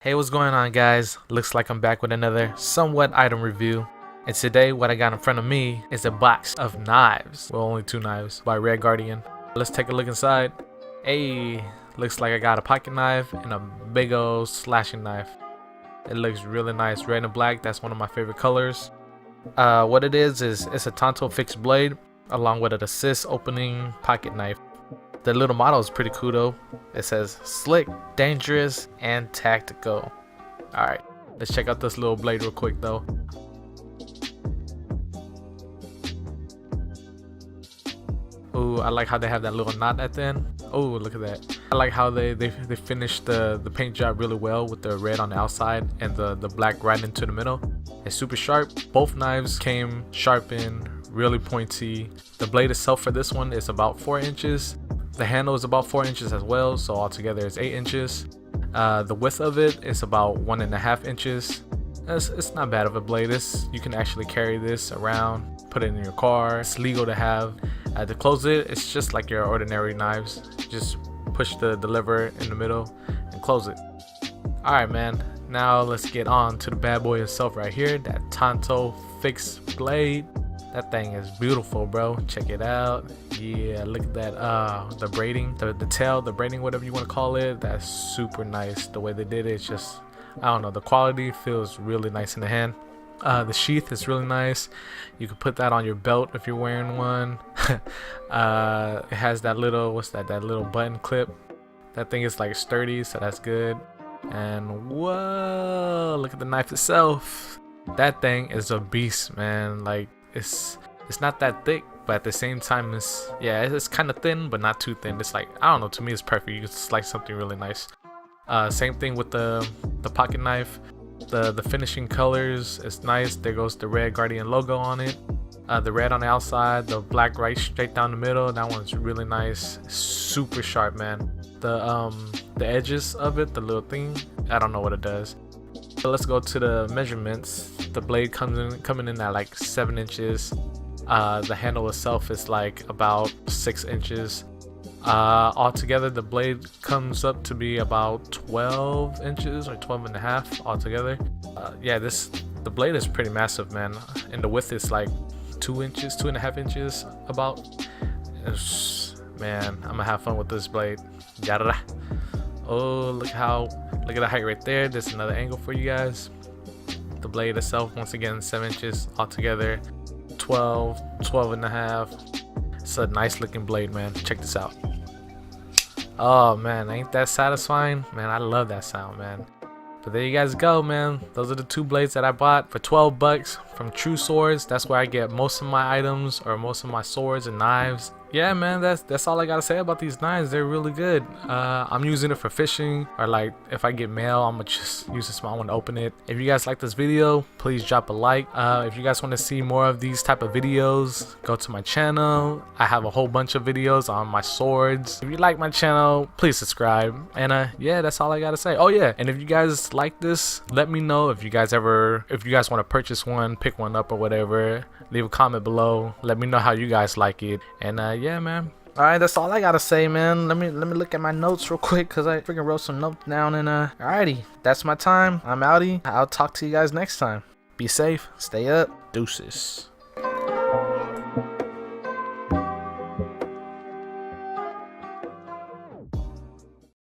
Hey, what's going on, guys? Looks like I'm back with another somewhat item review. And today what I got in front of me is a box of knives. Well, only 2 knives by Red Guardian. Let's take a look inside. Hey, looks like I got a pocket knife and a big old slashing knife. It looks really nice, red and black. That's one of my favorite colors. What it is it's a Tonto fixed blade along with an assist opening pocket knife. The little motto is pretty cool though. It says slick, dangerous, and tactical. Alright, let's check out this little blade real quick though. Ooh, I like how they have that little knot at the end. Oh, look at that. I like how they finished the paint job really well with the red on the outside and the black right into the middle. It's super sharp. Both knives came sharpened, really pointy. The blade itself for this one is about 4 inches. The handle is about 4 inches as well, so altogether it's 8 inches. The width of it is about 1.5 inches. It's not bad of a blade. You can actually carry this around, put it in your car. It's legal to have. To close it, it's just like your ordinary knives. Just push the lever in the middle and close it. Alright, man. Now let's get on to the bad boy itself right here. That Tonto fixed blade. That thing is beautiful, bro. Check it out. Yeah, look at that. The braiding, the tail, the braiding, whatever you want to call it. That's super nice. The way they did it, it's just, I don't know. The quality feels really nice in the hand. The sheath is really nice. You can put that on your belt if you're wearing one. It has that little, what's that? That little button clip. That thing is like sturdy, so that's good. And whoa, look at the knife itself. That thing is a beast, man. Like it's not that thick, but at the same time it's kind of thin but not too thin. It's like, I don't know, to me it's perfect. You can slice something really nice. Same thing with the pocket knife. The finishing colors is nice. There goes the Red Guardian logo on it. The red on the outside, the black right straight down the middle. That one's really nice. Super sharp, man. The edges of it, the little thing, I don't know what it does. So let's go to the measurements. The blade coming in at like 7 inches. The handle itself is like about 6 inches. Altogether the blade comes up to be about 12 inches or 12.5 altogether. Yeah, the blade is pretty massive, man, and the width is like 2 inches, 2.5 inches about. Man, I'm gonna have fun with this blade. Yada. Oh, look at the height right there. There's another angle for you guys. The blade itself, once again, 7 inches altogether, 12.5. It's a nice looking blade, man. Check this out. Oh man, ain't that satisfying? Man, I love that sound, man. But there you guys go, man. Those are the 2 blades that I bought for 12 bucks from True Swords. That's where I get most of my items, or most of my swords and knives. Yeah, man, that's all I gotta say about these knives. They're really good. I'm using it for fishing, or like if I get mail, I'm gonna just use a small one to open it. If you guys like this video, please drop a like. If you guys want to see more of these type of videos, go to my channel. I have a whole bunch of videos on my swords. If you like my channel, please subscribe. And yeah, that's all I gotta say. Oh yeah, and if you guys like this, let me know if you guys want to purchase one, pick one up or whatever. Leave a comment below. Let me know how you guys like it. And yeah, man. Alright, that's all I gotta say, man. Let me look at my notes real quick, because I freaking wrote some notes down. And alrighty, that's my time. I'm outie. I'll talk to you guys next time. Be safe, stay up, deuces.